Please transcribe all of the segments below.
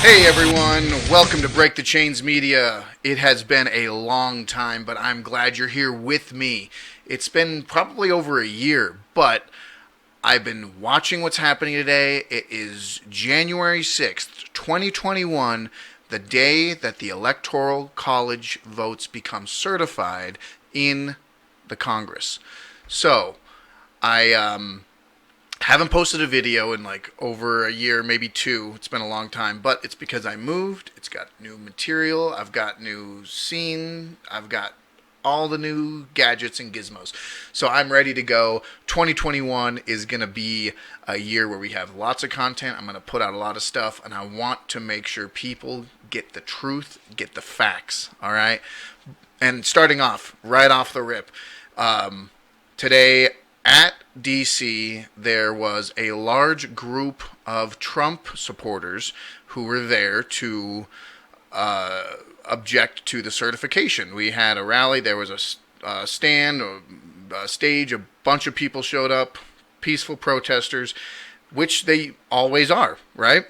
Hey everyone, welcome to Break the Chains Media. It has been a long time, but I'm glad you're here with me. It's been probably over a year, but I've been watching what's happening today. It is January 6th, 2021, the day that the electoral college votes become certified in the Congress. So, I haven't posted a video in like over a year, maybe two. It's been a long time, but it's because I moved. It's got new material. I've got new scene. I've got all the new gadgets and gizmos. So I'm ready to go. 2021 is going to be a year where we have lots of content. I'm going to put out a lot of stuff, and I want to make sure people get the truth, get the facts, all right? And starting off, right off the rip, today at DC, there was a large group of Trump supporters who were there to object to the certification. We had a rally, there was a stand, a stage, a bunch of people showed up, peaceful protesters, which they always are, right?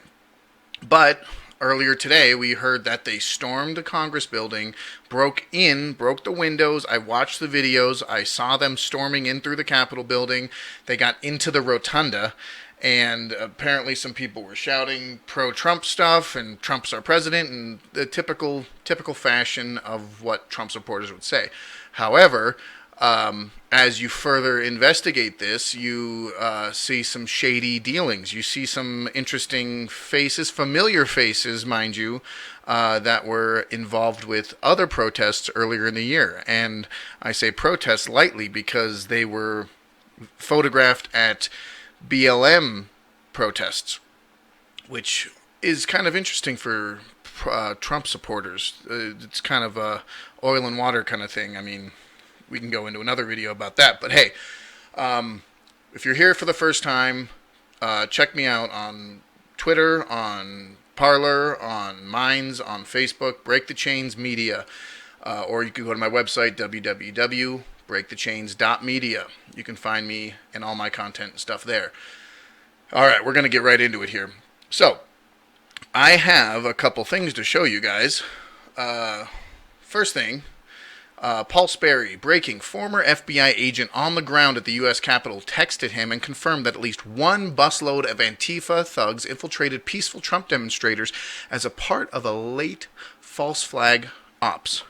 But earlier today, we heard that they stormed the Congress building, broke the windows. I watched the videos. I saw them storming in through the Capitol building. They got into the rotunda, and apparently some people were shouting pro-Trump stuff, and Trump's our president, and the typical fashion of what Trump supporters would say. However, as you further investigate this, you see some shady dealings. You see some interesting faces, familiar faces, mind you, that were involved with other protests earlier in the year. And I say protests lightly because they were photographed at BLM protests, which is kind of interesting for Trump supporters. It's kind of a oil and water kind of thing. I mean, we can go into another video about that. But hey, if you're here for the first time, check me out on Twitter, on Parler, on Minds, on Facebook, Break the Chains Media. Or you can go to my website, www.breakthechains.media. You can find me and all my content and stuff there. All right, we're going to get right into it here. So, I have a couple things to show you guys. First thing, Paul Sperry, breaking, former FBI agent on the ground at the U.S. Capitol texted him and confirmed that at least one busload of Antifa thugs infiltrated peaceful Trump demonstrators as a part of a late false flag ops.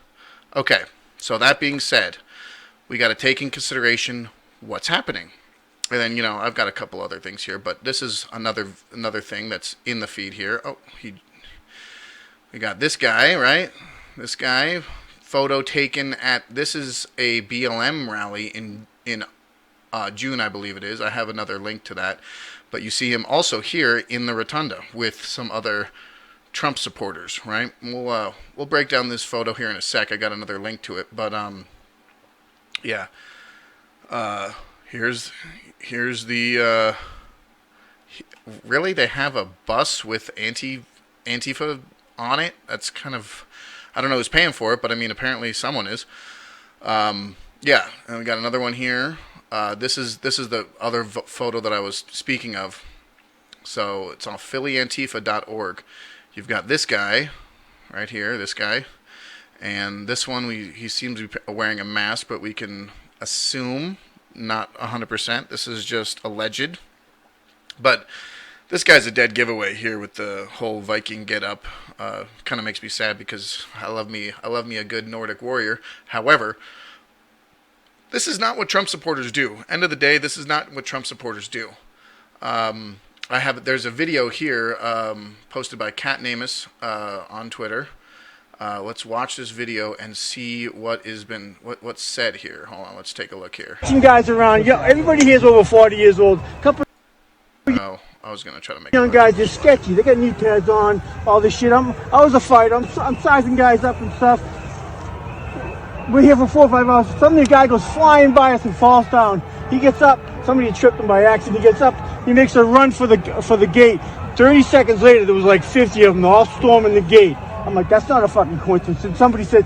Okay, so that being said, we got to take in consideration what's happening. And then, I've got a couple other things here, but this is another thing that's in the feed here. Oh, we got this guy, right? This guy, photo taken at, this is a BLM rally in June, I believe it is. I have another link to that. But you see him also here in the rotunda with some other Trump supporters, right? We'll break down this photo here in a sec. I got another link to it, but yeah. Here's the really, they have a bus with Antifa on it. That's kind of, I don't know who's paying for it, but I mean, apparently someone is. Yeah, and we got another one here. This is the other photo that I was speaking of. So it's on phillyantifa.org. You've got this guy right here, this guy, and this one he seems to be wearing a mask, but we can assume not 100%. This is just alleged, but this guy's a dead giveaway here with the whole Viking get up. Kind of makes me sad because I love me a good Nordic warrior. However, this is not what Trump supporters do. End of the day, this is not what Trump supporters do. There's a video here posted by Kat Namus on Twitter. Let's watch this video and see what's said here. Hold on, let's take a look here. Some guys around, everybody here is over 40 years old. Oh, I was gonna try to make young guys, they're sketchy. They got knee pads on, all this shit. I was a fighter. I'm sizing guys up and stuff. We're here for 4 or 5 hours. Suddenly a guy goes flying by us and falls down. He gets up. Somebody tripped him by accident. He gets up. He makes a run for the gate. 30 seconds later, there was like 50 of them all storming the gate. I'm like, that's not a fucking coincidence. And somebody said,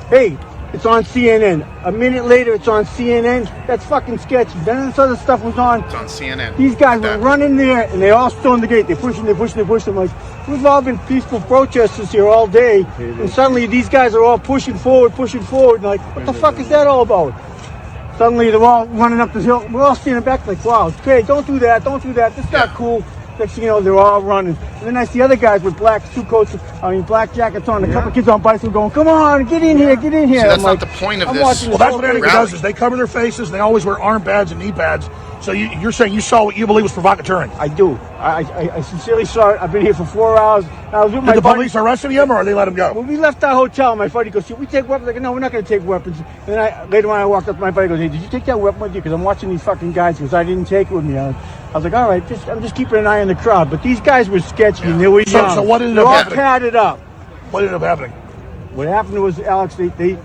hey, it's on CNN. A minute later, it's on CNN. That's fucking sketchy. Then this other stuff was on. It's on CNN. These guys were running there, and they all stormed the gate. They're pushing. I'm like, we've all been peaceful protesters here all day, and suddenly these guys are all pushing forward. And like, what the fuck is that all about? Suddenly they're all running up the hill. We're all standing back like, wow, okay, don't do that. This is not cool. Next thing you know, they're all running. And then I see other guys with black jackets on, a couple kids on bicycles going, come on, get in here. See, that's not the point of this. Well, that's what everybody does, is they cover their faces, they always wear arm pads and knee pads. So you're saying you saw what you believe was provocateuring? I do. I sincerely saw it. I've been here for 4 hours. I was with my Did the police arrest him, or they let him go? When we left our hotel, my buddy goes, should we take weapons? I go, no, we're not going to take weapons. And then later on, I walked up to my buddy and goes, hey, did you take that weapon with you? Because I'm watching these fucking guys, because I didn't take it with me. I was like, all right, I'm just keeping an eye on the crowd. But these guys were sketchy, and they were young. So what ended They're up all happening? padded up. What ended up happening? What happened was, Alex, they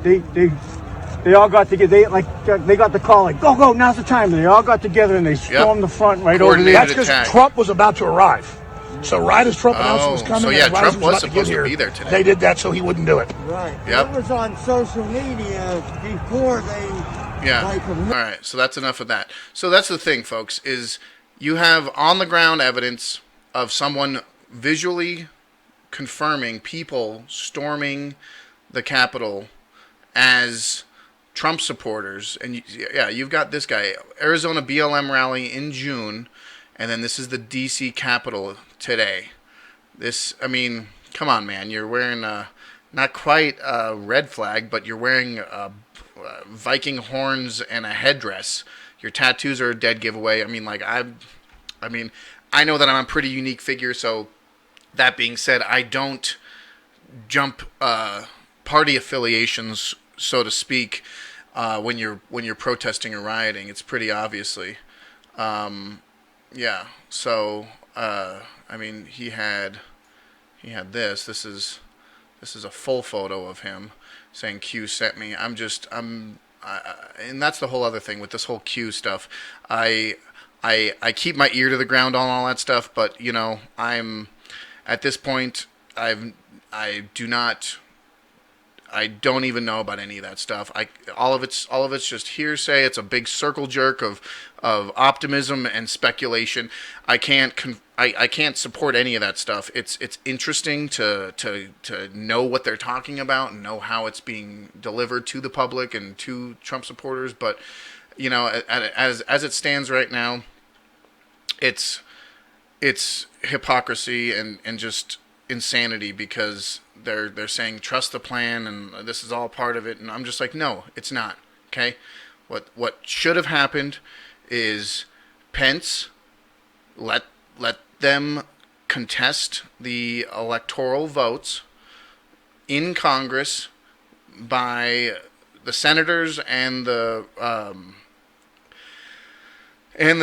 all got together. They got the call like, go, now's the time. And they all got together and they stormed the front right over there. That's because Trump was about to arrive. So right as Trump announced he was coming, so yeah, and right Trump as was about supposed to to get be there today. They did that so he wouldn't do it. Right. Yep. It was on social media before they. Yeah. All right. So that's enough of that. So that's the thing, folks, is you have on the ground evidence of someone visually confirming people storming the Capitol as Trump supporters. And you've got this guy, Arizona BLM rally in June, and then this is the DC Capitol today. Come on, man. You're wearing not quite a red flag, but you're wearing Viking horns and a headdress. Your tattoos are a dead giveaway. I know that I'm a pretty unique figure, so that being said, I don't jump party affiliations, so to speak, when you're protesting or rioting. It's pretty obviously. So he had this. This is a full photo of him saying Q sent me. And that's the whole other thing with this whole Q stuff. I keep my ear to the ground on all that stuff, but I'm at this point I don't even know about any of that stuff. All of it's just hearsay. It's a big circle jerk of optimism and speculation. I can't support any of that stuff. It's interesting to know what they're talking about and know how it's being delivered to the public and to Trump supporters. But as it stands right now, it's hypocrisy and just insanity, because they're saying trust the plan and this is all part of it, and I'm just like, no, it's not. Okay, what should have happened is Pence let them contest the electoral votes in Congress by the senators and the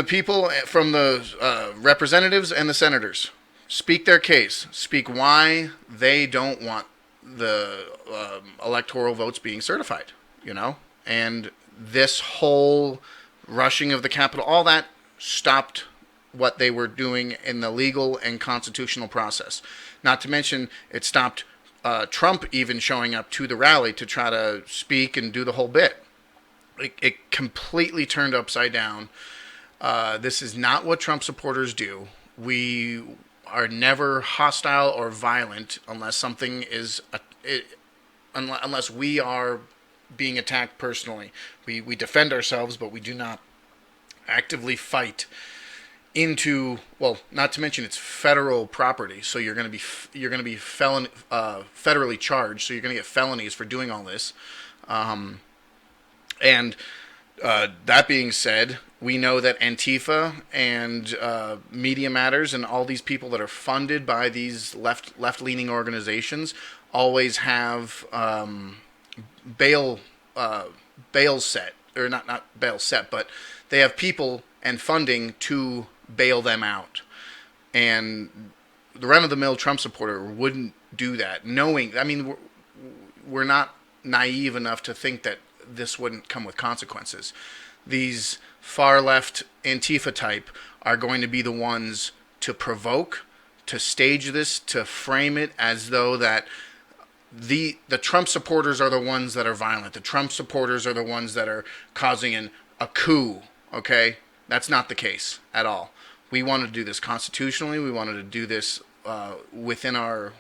people from the representatives and the senators speak their case, speak why they don't want the electoral votes being certified, and this whole rushing of the Capitol, all that stopped what they were doing in the legal and constitutional process. Not to mention, it stopped Trump even showing up to the rally to try to speak and do the whole bit. It completely turned upside down. This is not what Trump supporters do. We are never hostile or violent unless something is unless we are being attacked personally. We defend ourselves, but we do not actively fight into, well, not to mention it's federal property, so you're going to be federally charged, so you're going to get felonies for doing all this. That being said, we know that Antifa and Media Matters and all these people that are funded by these left-leaning organizations always have bail set, or not bail set, but they have people and funding to bail them out. And the run-of-the-mill Trump supporter wouldn't do that, knowing, we're not naive enough to think that this wouldn't come with consequences. These far-left Antifa type are going to be the ones to provoke, to stage this, to frame it as though that the Trump supporters are the ones that are violent. The Trump supporters are the ones that are causing a coup. Okay, that's not the case at all. We wanted to do this constitutionally. We wanted to do this within our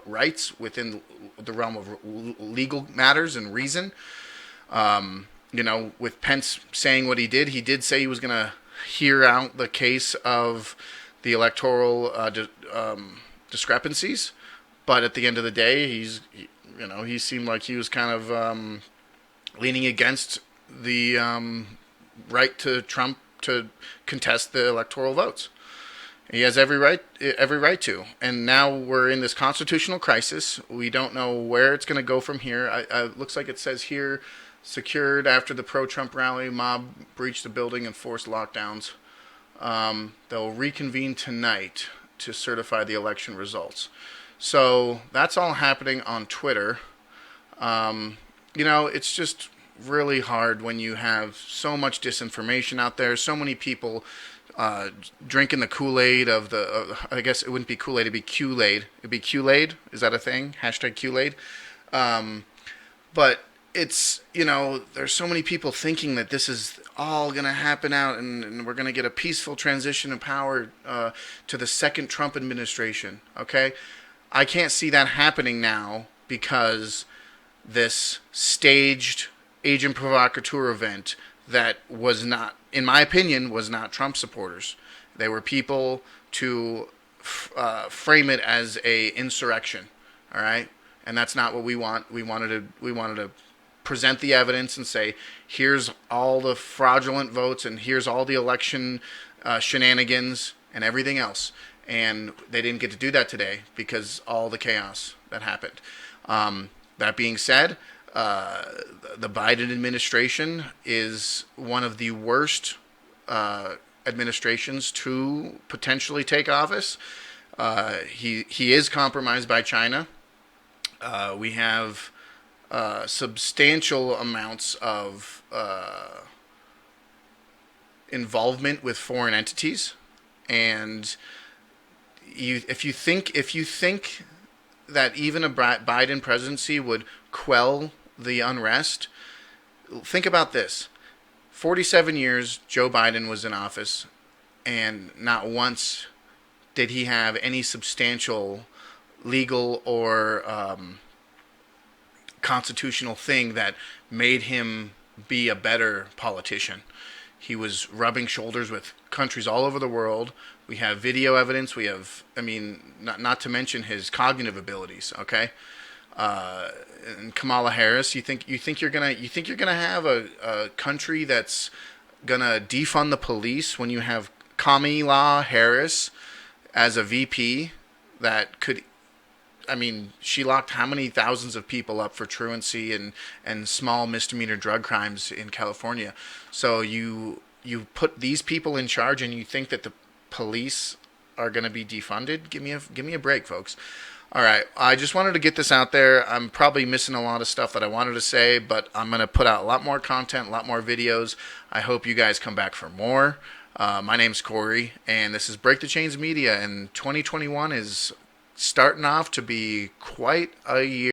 rights, within the realm of legal matters and reason. With Pence saying what he did say he was going to hear out the case of the electoral discrepancies. But at the end of the day, he seemed like he was kind of leaning against the right to Trump to contest the electoral votes. He has every right to. And now we're in this constitutional crisis. We don't know where it's going to go from here. It looks like it says here, secured after the pro-Trump rally, mob breached the building and forced lockdowns. They'll reconvene tonight to certify the election results. So that's all happening on Twitter. It's just really hard when you have so much disinformation out there, so many people drinking the Kool-Aid of I guess it wouldn't be Kool-Aid, it'd be Q-Laid. It'd be Q-Laid? Is that a thing? Hashtag Q-Laid? But it's, there's so many people thinking that this is all going to happen out and we're going to get a peaceful transition of power to the second Trump administration, okay? I can't see that happening now because this staged agent provocateur event that was not, in my opinion, was not Trump supporters. They were people to frame it as a insurrection, all right? And that's not what we want. We wanted to present the evidence and say, here's all the fraudulent votes and here's all the election shenanigans and everything else. And they didn't get to do that today because all the chaos that happened. That being said, the Biden administration is one of the worst administrations to potentially take office. He is compromised by China. We have substantial amounts of involvement with foreign entities, and if you think that even a Biden presidency would quell the unrest, think about this. 47 years Joe Biden was in office, and not once did he have any substantial legal or constitutional thing that made him be a better politician. He was rubbing shoulders with countries all over the world. We have video evidence. We have, not to mention his cognitive abilities. Okay, and Kamala Harris. You think you're gonna have a country that's gonna defund the police when you have Kamala Harris as a VP that could. She locked how many thousands of people up for truancy and small misdemeanor drug crimes in California. So you put these people in charge, and you think that the police are going to be defunded? Give me a break, folks. All right, I just wanted to get this out there. I'm probably missing a lot of stuff that I wanted to say, but I'm going to put out a lot more content, a lot more videos. I hope you guys come back for more. My name's Corey, and this is Break the Chains Media, and 2021 is starting off to be quite a year.